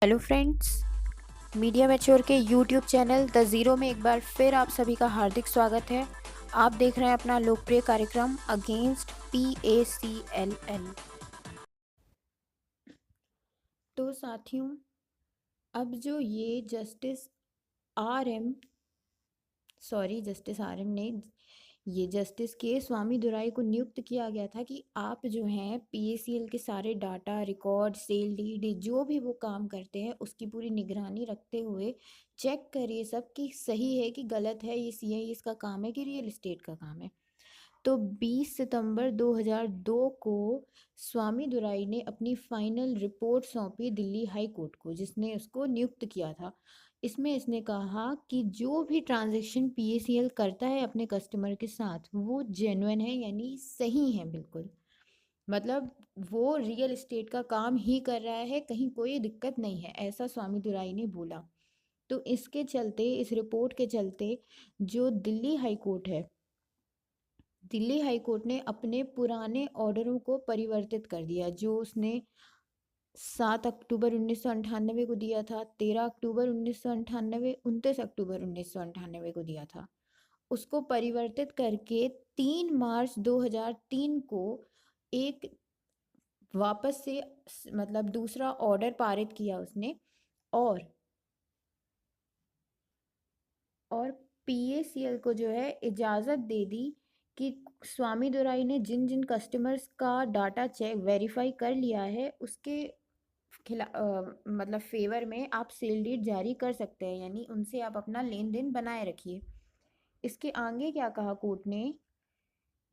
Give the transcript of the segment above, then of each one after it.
Hello friends, media mature के YouTube channel the zero में एक बार फिर आप सभी का हार्दिक स्वागत है। आप देख रहे हैं अपना लोकप्रिय कार्यक्रम अगेंस्ट PACLL। तो साथियों, अब जो ये जस्टिस आर एम ने ये जस्टिस के स्वामी दुराई को नियुक्त किया गया था कि आप जो हैं PACL के सारे डाटा रिकॉर्ड सेल डीड जो भी वो काम करते हैं उसकी पूरी निगरानी रखते हुए चेक करिए सब कि सही है कि गलत है, ये CIS का काम है कि रियल एस्टेट का काम है। तो 20 सितंबर 2002 को स्वामी दुराई ने अपनी फाइनल रिपोर्ट सौंपी दिल्ली हाई कोर्ट को, जिसने उसको नियुक्त किया था। इसमें इसने कहा कि जो भी ट्रांजैक्शन PACL करता है अपने कस्टमर के साथ वो जेन्युइन है, यानी सही है बिल्कुल। मतलब वो रियल एस्टेट का काम ही कर रहा है, कहीं कोई दिक्कत नहीं है, ऐसा स्वामी दुराई ने बोला। तो इसके चलते, इस रिपोर्ट के चलते, जो दिल्ली हाई कोर्ट ने अपने पुराने ऑर्डरों को परिवर्तित कर दिया, जो उसने 7 अक्टूबर 1998 को दिया था, 13 अक्टूबर 1998, 29 अक्टूबर 1998 को दिया था। उसको परिवर्तित करके 3 मार्च 2003 को एक वापस से मतलब दूसरा ऑर्डर पारित किया उसने। और और PACL को जो है इजाज़त दे दी कि स्वामी दुराई ने जिन जिन कस्टमर्स का डाटा चेक वेरीफाई कर लिया है उसके मतलब फेवर में आप सेल डीड जारी कर सकते हैं, यानी उनसे आप अपना लेन देन बनाए रखिए। इसके आगे क्या कहा कोर्ट ने?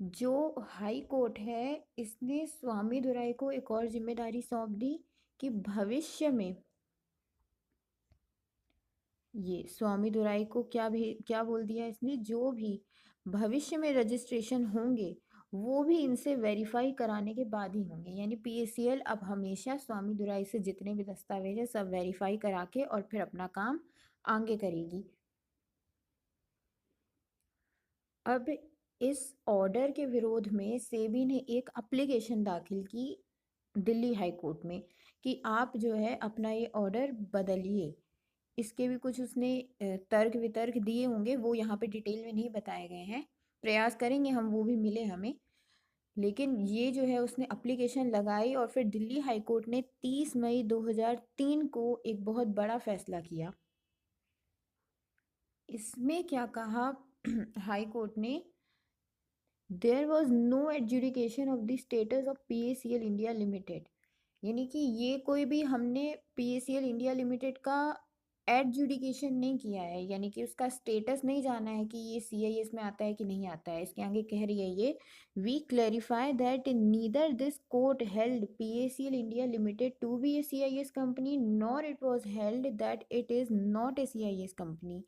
जो हाई कोर्ट है, इसने स्वामी दुराई को एक और जिम्मेदारी सौंप दी कि भविष्य में ये स्वामी दुराई को क्या बोल दिया इसने, जो भी भविष्य में रजिस्ट्रेशन होंगे वो भी इनसे वेरीफाई कराने के बाद ही होंगे। यानी PACL अब हमेशा स्वामी दुराई से जितने भी दस्तावेज है सब वेरीफाई करा के और फिर अपना काम आगे करेगी। अब इस ऑर्डर के विरोध में सेबी ने एक एप्लीकेशन दाखिल की दिल्ली हाई कोर्ट में कि आप जो है अपना ये ऑर्डर बदलिए। इसके भी कुछ उसने तर्क वितर्क दिए होंगे, वो यहाँ पे डिटेल में नहीं बताए गए हैं। प्रयास करेंगे हम वो भी मिले हमें। लेकिन ये जो है उसने एप्लीकेशन लगाई और फिर दिल्ली हाई कोर्ट ने 30 मई 2003 को एक बहुत बड़ा फैसला किया। इसमें क्या कहा हाई कोर्ट ने? There was no adjudication of the status of PACL India limited. यानी कि ये कोई भी हमने PACL इंडिया लिमिटेड का एडजुडिकेशन नहीं किया है, यानी कि उसका स्टेटस नहीं जाना है कि ये CIS में आता है कि नहीं आता है। इसके आगे कह रही है ये, we clarify that neither this court held PACL India limited to be a CIS company nor it was held that it is not a CIS company.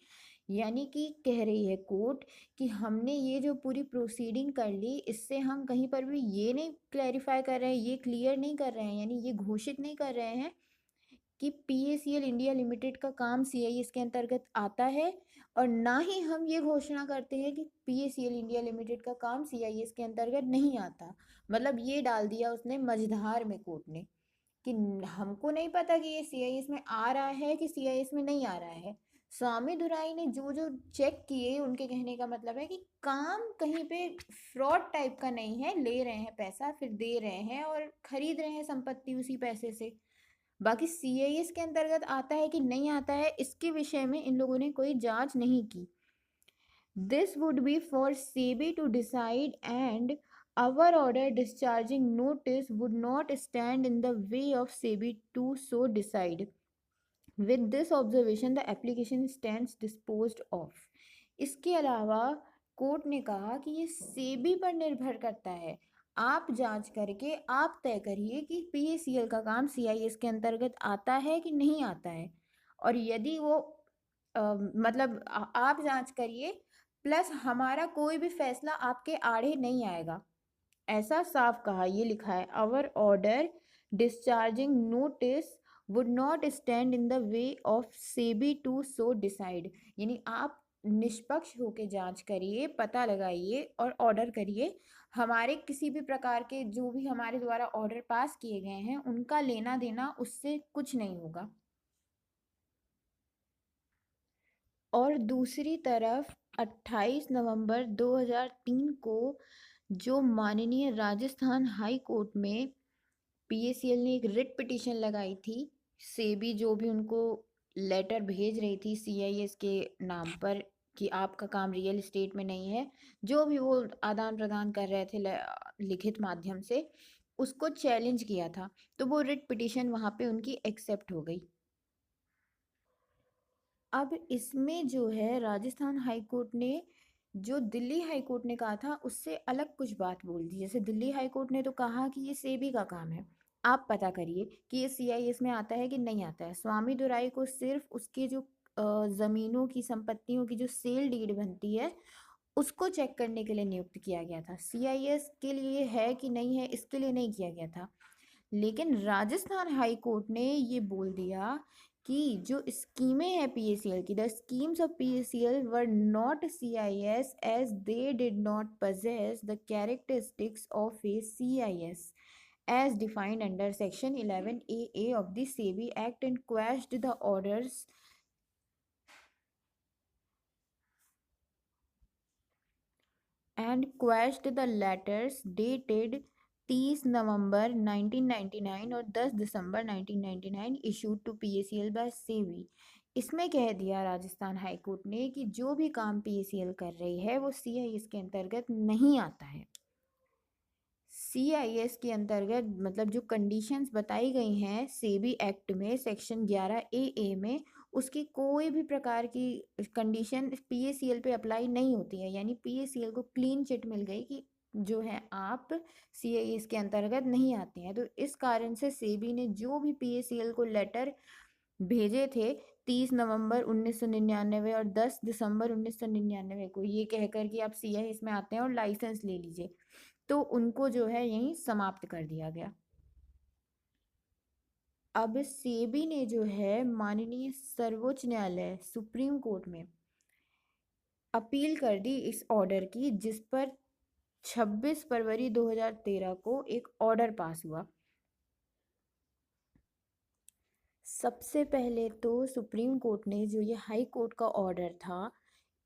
यानी कि कह रही है कोर्ट कि हमने ये जो पूरी प्रोसीडिंग कर ली, इससे हम कहीं पर भी ये नहीं क्लैरिफाई कर रहे हैं, ये क्लियर नहीं कर रहे हैं, यानी ये घोषित नहीं कर रहे हैं कि PACL इंडिया लिमिटेड का काम CIS के अंतर्गत आता है, और ना ही हम ये घोषणा करते हैं कि PACL इंडिया लिमिटेड का काम CIS के अंतर्गत नहीं आता। मतलब ये डाल दिया उसने मझधार में कोर्ट ने कि हमको नहीं पता कि ये CIS में आ रहा है कि CIS में नहीं आ रहा है। स्वामी दुराई ने जो जो चेक किए, उनके कहने का मतलब है कि काम कहीं पे फ्रॉड टाइप का नहीं है, ले रहे हैं पैसा फिर दे रहे हैं और खरीद रहे हैं संपत्ति उसी पैसे से। बाकी CIS के अंतर्गत आता है कि नहीं आता है, इसके विषय में इन लोगों ने कोई जांच नहीं की। This would be for SEBI to decide and our order discharging notice would not stand in the way of SEBI to so decide. With this observation, the application stands disposed of. इसके अलावा कोर्ट ने कहा कि ये सेबी पर निर्भर करता है। आप जांच करके आप तय करिए कि PACL का काम CIS के अंतर्गत आता है कि नहीं आता है। और यदि वो मतलब आप जांच करिए, प्लस हमारा कोई भी फैसला आपके आड़े नहीं आएगा, ऐसा साफ कहा। ये लिखा है, our order discharging notice would not stand in the way of SEBI to so decide. यानी आप निष्पक्ष होकर जांच करिए, पता लगाइए और ऑर्डर करिए। हमारे किसी भी प्रकार के जो भी हमारे द्वारा ऑर्डर पास किए गए हैं उनका लेना देना उससे कुछ नहीं होगा। और दूसरी तरफ 28 नवंबर 2003 को जो माननीय राजस्थान हाई कोर्ट में पीएसीएल ने एक रिट पिटीशन लगाई थी, सेबी जो भी उनको लेटर भेज रही थी सीआईएस के नाम पर कि आपका काम रियल एस्टेट में नहीं है, जो भी वो आदान प्रदान कर रहे थे लिखित माध्यम से, उसको चैलेंज किया था। तो वो रिट पिटीशन वहाँ पे उनकी एक्सेप्ट हो गई। अब इसमें जो है राजस्थान हाई कोर्ट ने जो दिल्ली हाई कोर्ट ने कहा था उससे अलग कुछ बात बोल दी। जैसे दिल्ली हाई कोर्ट ने तो कहा कि ये सेबी का काम है, आप पता करिए कि ये सीआईएस में आता है कि नहीं आता है। स्वामी दुराई को सिर्फ उसके जो जमीनों की संपत्तियों की जो सेल डीड बनती है उसको चेक करने के लिए नियुक्त किया गया था। सीआईएस के लिए है कि नहीं है इसके लिए नहीं किया गया था। लेकिन राजस्थान हाई कोर्ट ने ये बोल दिया कि जो स्कीमें हैं पीएसीएल की, the schemes of PACL were not CIS as they did not possess the characteristics of a CIS as defined under section 11AA of the SEBI Act and quashed the orders and quashed the letters dated 30 नवंबर 1999 और 10 दिसंबर 1999 issued to PACL by SEBI। इसमें कह दिया Rajasthan high court ने कि जो भी काम PACL कर रही है वो सीआईएस के अंतर्गत नहीं आता है। सीआईएस के अंतर्गत मतलब जो कंडीशंस बताई गई हैं सेबी एक्ट में सेक्शन 11AA में, उसकी कोई भी प्रकार की कंडीशन पीएसीएल पे अप्लाई नहीं होती है। यानी पीएसीएल को क्लीन चिट मिल गई कि जो है आप सीआईएस के अंतर्गत नहीं आते हैं। तो इस कारण से सेबी ने जो भी पीएसीएल को लेटर भेजे थे 30 नवंबर 1999 और 10 दिसंबर 1999 को, ये कहकर कि आप सीआईएस में आते हैं और लाइसेंस ले लीजिए, तो उनको जो है यहीं समाप्त कर दिया गया। अब सेबी ने जो है माननीय सर्वोच्च न्यायालय सुप्रीम कोर्ट में अपील कर दी इस ऑर्डर की, जिस पर 26 फरवरी 2013 को एक ऑर्डर पास हुआ। सबसे पहले तो सुप्रीम कोर्ट ने जो ये हाई कोर्ट का ऑर्डर था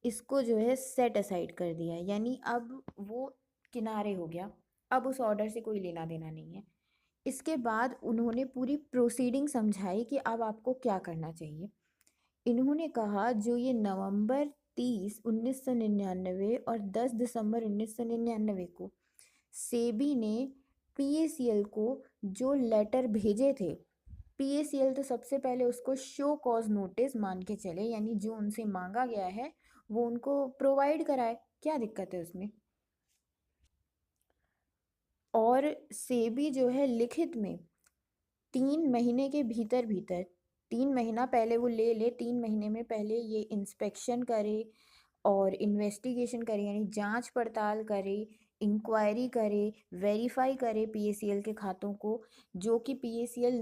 इसको जो है सेट असाइड कर दिया, यानी अब वो किनारे हो गया, अब उस ऑर्डर से कोई लेना देना नहीं है। इसके बाद उन्होंने पूरी प्रोसीडिंग समझाई कि अब आपको क्या करना चाहिए। इन्होंने कहा जो ये नवंबर 30 1999 और 10 दिसंबर 1999 को सेबी ने पीएसीएल को जो लेटर भेजे थे, पीएसीएल तो सबसे पहले उसको शो कॉज नोटिस मान के चले, यानी जो उनसे मांगा गया है वो उनको प्रोवाइड कराए, क्या दिक्कत है उसमें। और सेबी जो है लिखित में 3 महीने के भीतर भीतर, 3 महीना पहले वो ले ले, 3 महीने में पहले ये इंस्पेक्शन करे और इन्वेस्टिगेशन करे, यानी जांच पड़ताल करे, इंक्वायरी करे, वेरीफाई करे पीएसीएल के खातों को, जो कि पीएसीएल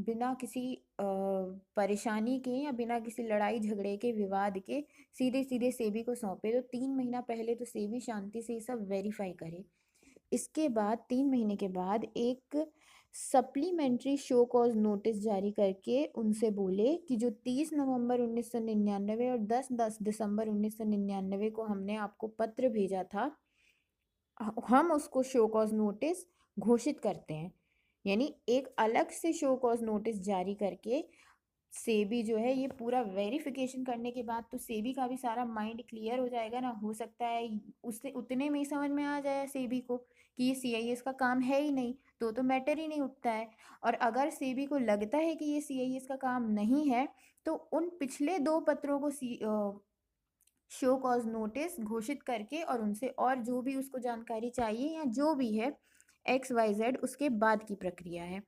बिना किसी परेशानी के या बिना किसी लड़ाई झगड़े के विवाद के सीधे सीधे सेबी को सौंपे। तो 3 महीना पहले तो सेबी शांति से ये सब वेरीफाई करे। इसके बाद 3 महीने के बाद एक सप्लीमेंट्री शो कॉज नोटिस जारी करके उनसे बोले कि जो 30 नवंबर 1999 और 10 दिसंबर 1999 को हमने आपको पत्र भेजा था, हम उसको शो कॉज नोटिस घोषित करते हैं। यानी एक अलग से शो कॉज नोटिस जारी करके सेबी जो है ये पूरा वेरिफिकेशन करने के बाद तो सेबी का भी सारा माइंड क्लियर हो जाएगा ना। हो सकता है उससे उतने में ही समझ में आ जाए सेबी को कि ये सीआईएस का काम है ही नहीं, तो मैटर ही नहीं उठता है। और अगर सेबी को लगता है कि ये सीआईएस का काम नहीं है तो उन पिछले 2 पत्रों को शो कॉज नोटिस घोषित करके और उनसे और जो भी उसको जानकारी चाहिए या जो भी है XYZ उसके बाद की प्रक्रिया है।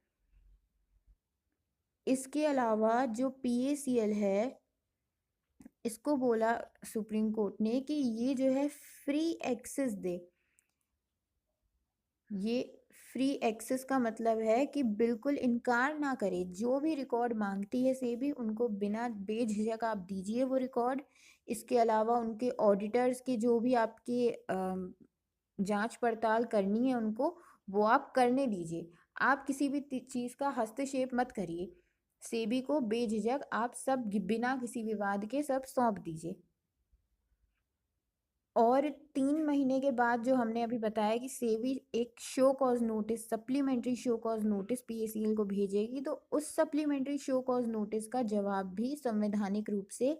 इसके अलावा जो पीएसीएल है इसको बोला सुप्रीम कोर्ट ने कि ये जो है फ्री एक्सेस दे। ये फ्री एक्सेस का मतलब है कि बिल्कुल इनकार ना करे, जो भी रिकॉर्ड मांगती है सेबी उनको बिना बेझिझक आप दीजिए वो रिकॉर्ड। इसके अलावा उनके ऑडिटर्स के जो भी आपके जांच पड़ताल करनी है उनको वो आप करने दीजिए। आप किसी भी चीज़ का हस्तक्षेप मत करिए। सेबी को बेझिझक आप सब बिना किसी विवाद के सब सौंप दीजिए। और 3 महीने के बाद जो हमने अभी बताया कि सेबी एक show cause notice, supplementary show cause notice PACL को भेजेगी, तो उस सप्लीमेंट्री शो कॉज नोटिस का जवाब भी संवैधानिक रूप से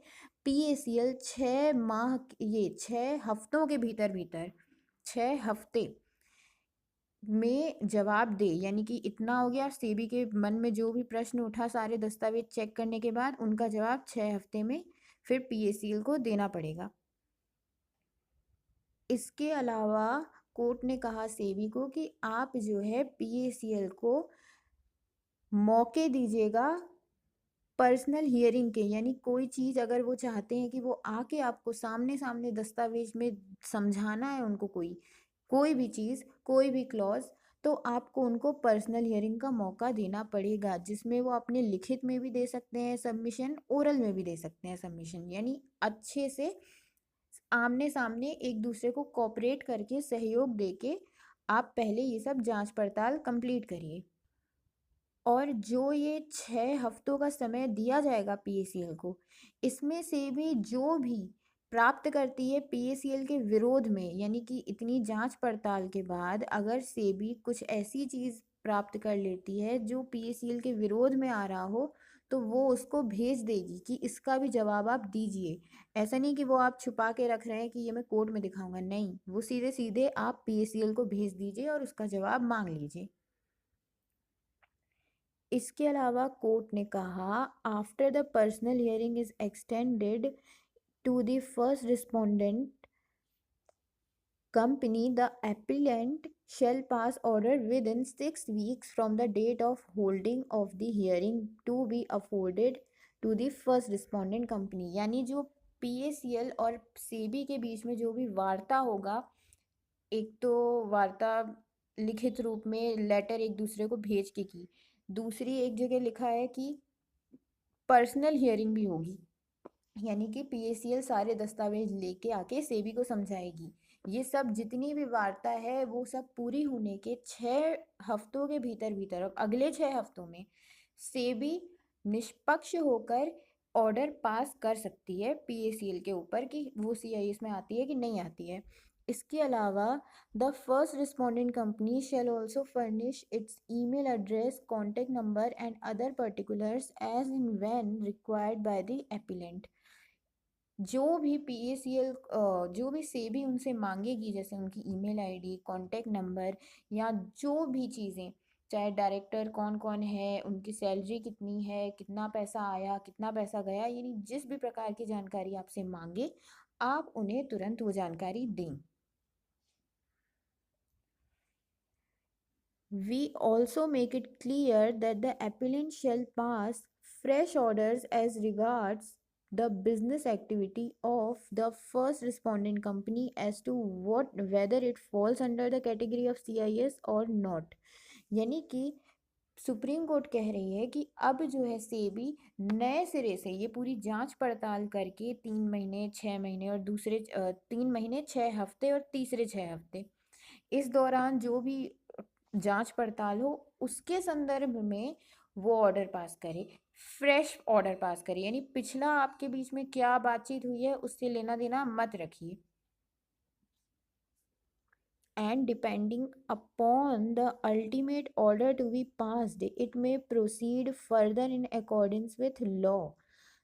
पीएसीएल 6 माह, ये 6 हफ्तों के भीतर भीतर 6 हफ्ते में जवाब दे। यानी कि इतना हो गया, सेबी के मन में जो भी प्रश्न उठा सारे दस्तावेज चेक करने के बाद उनका जवाब 6 हफ्ते में फिर पीएसीएल को देना पड़ेगा। इसके अलावा कोर्ट ने कहा सेबी को कि आप जो है पीएसीएल को मौके दीजिएगा पर्सनल हियरिंग के, यानी कोई चीज़ अगर वो चाहते हैं कि वो आके आपको सामने सामने दस्तावेज में समझाना है उनको, कोई भी चीज़, कोई भी क्लॉज, तो आपको उनको पर्सनल हियरिंग का मौका देना पड़ेगा, जिसमें वो अपने लिखित में भी दे सकते हैं सबमिशन, ओरल में भी दे सकते हैं सबमिशन, यानी अच्छे से आमने सामने एक दूसरे को कोऑपरेट करके सहयोग देके आप पहले ये सब जांच पड़ताल कंप्लीट करिए। और जो ये 6 हफ्तों का समय दिया जाएगा पीएसीएल को, इसमें से भी जो भी प्राप्त करती है पीएसीएल के विरोध में, यानी कि इतनी जांच पड़ताल के बाद अगर सेबी कुछ ऐसी चीज़ प्राप्त कर लेती है जो पीएसीएल के विरोध में आ रहा हो, तो वो उसको भेज देगी कि इसका भी जवाब आप दीजिए। ऐसा नहीं कि वो आप छुपा के रख रहे हैं कि ये मैं कोर्ट में दिखाऊंगा, नहीं, वो सीधे सीधे आप पीएसीएल को भेज दीजिए और उसका जवाब मांग लीजिए। इसके अलावा कोर्ट ने कहा after the personal hearing is extended to the first respondent company, the appellant shall pass order within 6 weeks from the date of holding of the hearing to be afforded to the first respondent company। यानी जो PACL और सेबी के बीच में जो भी वार्ता होगा, एक तो वार्ता लिखित रूप में लेटर एक दूसरे को भेज के की, दूसरी एक जगह लिखा है कि पर्सनल हियरिंग भी होगी, यानी कि पीएसीएल सारे दस्तावेज लेके आके सेबी को समझाएगी। ये सब जितनी भी वार्ता है वो सब पूरी होने के 6 हफ्तों के भीतर भीतर, अब अगले 6 हफ्तों में सेबी निष्पक्ष होकर ऑर्डर पास कर सकती है पीएसीएल के ऊपर कि वो सीआईएस में आती है कि नहीं आती है। इसके अलावा the first respondent company shall also furnish its email address, contact number and other particulars as in when required by the appellant. जो भी पीएसीएल, जो भी सेबी उनसे मांगेगी, जैसे उनकी ईमेल आईडी, कॉन्टैक्ट नंबर, या जो भी चीज़ें, चाहे डायरेक्टर कौन कौन है, उनकी सैलरी कितनी है, कितना पैसा आया, कितना पैसा गया, यानी जिस भी प्रकार की जानकारी आपसे मांगे आप उन्हें तुरंत वो जानकारी दें। We also make it clear that the appellant shall pass fresh orders as regards the business activity of the first respondent company as to whether it falls under the category of CIS or not। यानी कि supreme court कह रही है कि अब जो है सेबी नए सिरे से ये पूरी जांच पड़ताल करके 3 महीने 6 महीने और दूसरे 3 महीने 6 हफ्ते और तीसरे 6 हफ्ते, इस दौरान जो भी जांच पड़ताल हो उसके संदर्भ में वो ऑर्डर पास करे, फ्रेश ऑर्डर पास करे, यानी पिछला आपके बीच में क्या बातचीत हुई है उससे लेना देना मत रखिए। And depending upon the ultimate order to be passed, it may proceed further in accordance with law.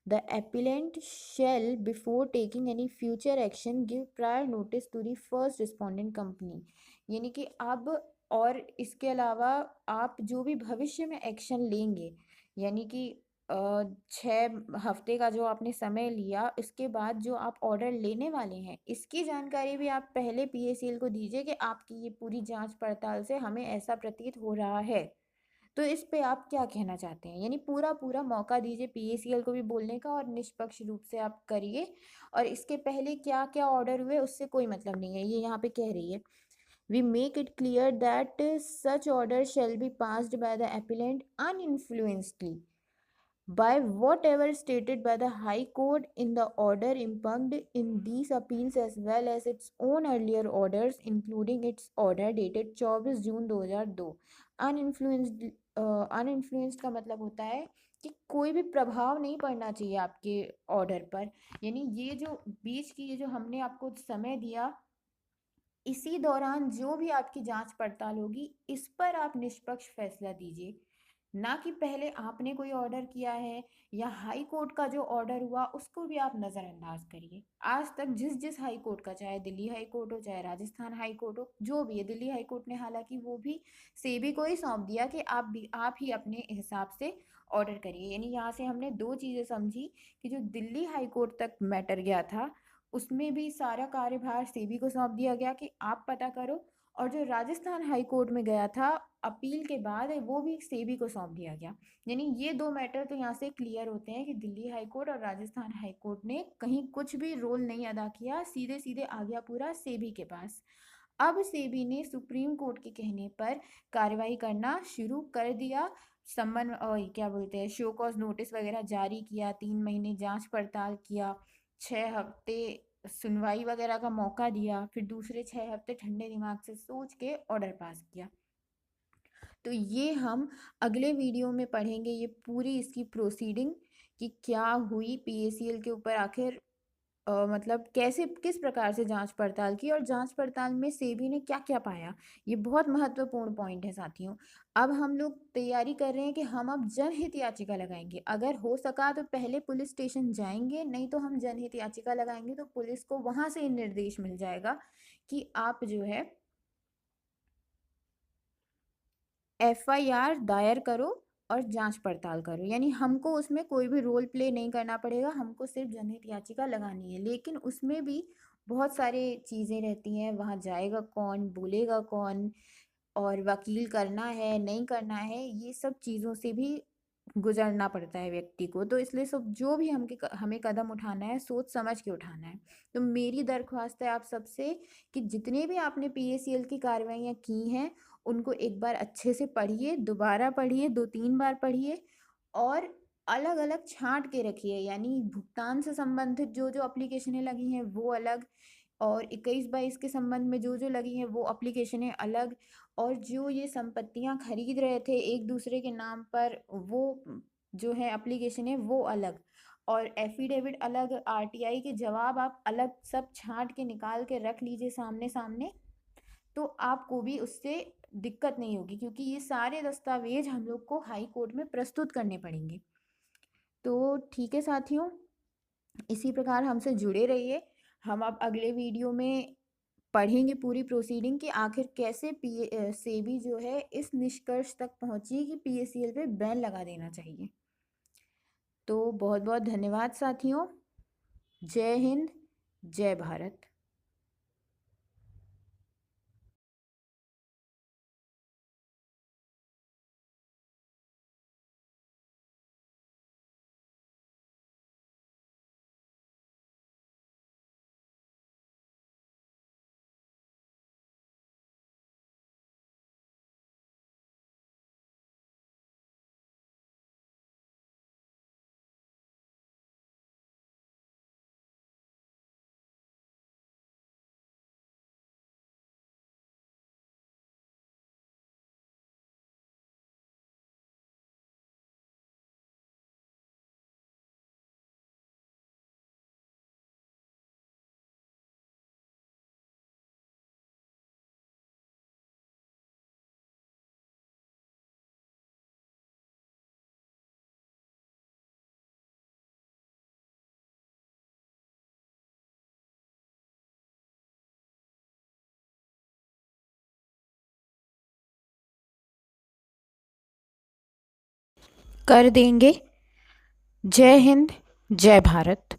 The appellant shall, before taking any future action, give prior notice to the first respondent company। यानी कि अब और इसके अलावा आप जो भी भविष्य में एक्शन लेंगे, यानी कि 6 हफ्ते का जो आपने समय लिया, इसके बाद जो आप ऑर्डर लेने वाले हैं इसकी जानकारी भी आप पहले पीएसीएल को दीजिए कि आपकी ये पूरी जांच पड़ताल से हमें ऐसा प्रतीत हो रहा है, तो इस पे आप क्या कहना चाहते हैं, यानी पूरा पूरा मौका दीजिए पीएसीएल को भी बोलने का और निष्पक्ष रूप से आप करिए। और इसके पहले क्या क्या ऑर्डर हुए उससे कोई मतलब नहीं है, ये यहाँ पे कह रही है। We make it clear that such order shall be passed by the appellant uninfluencedly by whatever stated by the High Court in the order impugned in these appeals as well as its own earlier orders, including its order dated 24 जून 2002। अनइन्फ्लुएंस्ड, अनइन्फ्लुएंस्ड का मतलब होता है कि कोई भी प्रभाव नहीं पड़ना चाहिए आपके ऑर्डर पर। यानी ये जो बीच की ये जो हमने आपको समय दिया, इसी दौरान जो भी आपकी जांच पड़ताल होगी इस पर आप निष्पक्ष फैसला दीजिए, ना कि पहले आपने कोई ऑर्डर किया है या हाई कोर्ट का जो ऑर्डर हुआ उसको भी आप नज़रअंदाज करिए। आज तक जिस जिस हाई कोर्ट का, चाहे दिल्ली हाई कोर्ट हो चाहे राजस्थान हाई कोर्ट हो, जो भी है, दिल्ली हाई कोर्ट ने हालांकि वो भी सेबी को ही सौंप दिया कि आप ही अपने हिसाब से ऑर्डर करिए। यानी यहाँ से हमने दो चीज़ें समझी कि जो दिल्ली हाई कोर्ट तक मैटर गया था उसमें भी सारा कार्यभार सेबी को सौंप दिया गया कि आप पता करो, और जो राजस्थान हाई कोर्ट में गया था अपील के बाद वो भी सेबी को सौंप दिया गया। यानी ये दो मैटर तो यहाँ से क्लियर होते हैं कि दिल्ली हाई कोर्ट और राजस्थान हाई कोर्ट ने कहीं कुछ भी रोल नहीं अदा किया, सीधे सीधे आ गया पूरा सेबी के पास। अब सेबी ने सुप्रीम कोर्ट के कहने पर कार्रवाई करना शुरू कर दिया। समन क्या बोलते हैं, शो कॉज नोटिस वगैरह जारी किया, 3 महीने जांच पड़ताल किया, 6 हफ्ते सुनवाई वगैरह का मौका दिया, फिर दूसरे 6 हफ्ते ठंडे दिमाग से सोच के ऑर्डर पास किया। तो ये हम अगले वीडियो में पढ़ेंगे, ये पूरी इसकी प्रोसीडिंग कि क्या हुई पीएसीएल के ऊपर आखिर, मतलब कैसे किस प्रकार से जांच पड़ताल की और जांच पड़ताल में सेबी ने क्या क्या पाया। ये बहुत महत्वपूर्ण पॉइंट है साथियों। अब हम लोग तैयारी कर रहे हैं कि हम अब जनहित याचिका लगाएंगे। अगर हो सका तो पहले पुलिस स्टेशन जाएंगे, नहीं तो हम जनहित याचिका लगाएंगे तो पुलिस को वहां से निर्देश मिल जाएगा कि आप जो है एफआईआर दायर करो और जांच पड़ताल करो। यानी हमको उसमें कोई भी रोल प्ले नहीं करना पड़ेगा, हमको सिर्फ जनहित याचिका लगानी है। लेकिन उसमें भी बहुत सारे चीज़ें रहती हैं, वहाँ जाएगा कौन, बोलेगा कौन, और वकील करना है नहीं करना है, ये सब चीज़ों से भी गुजरना पड़ता है व्यक्ति को। तो इसलिए सब जो भी हमें कदम उठाना है सोच समझ के उठाना है। तो मेरी दरख्वास्त है आप सबसे कि जितने भी आपने पीएसीएल की कार्रवाइयाँ की हैं उनको एक बार अच्छे से पढ़िए, दोबारा पढ़िए, 2-3 बार पढ़िए, और अलग अलग छांट के रखिए। यानी भुगतान से संबंधित जो जो एप्लीकेशनें लगी हैं वो अलग, और 21-22 के संबंध में जो जो लगी हैं वो एप्लीकेशनें अलग, और जो ये संपत्तियां खरीद रहे थे एक दूसरे के नाम पर वो जो है एप्लीकेशनें वो अलग, और एफिडेविट अलग, आरटीआई के जवाब आप अलग, सब छांट के निकाल के रख लीजिए सामने सामने। तो आपको भी उससे दिक्कत नहीं होगी, क्योंकि ये सारे दस्तावेज हम लोग को हाई कोर्ट में प्रस्तुत करने पड़ेंगे। तो ठीक है साथियों, इसी प्रकार हमसे जुड़े रहिए। हम अब अगले वीडियो में पढ़ेंगे पूरी प्रोसीडिंग कि आखिर कैसे सेबी जो है इस निष्कर्ष तक पहुंची कि पीएसीएल पे बैन लगा देना चाहिए। तो बहुत बहुत धन्यवाद साथियों। जय हिंद, जय भारत। कर देंगे। जय हिंद, जय भारत।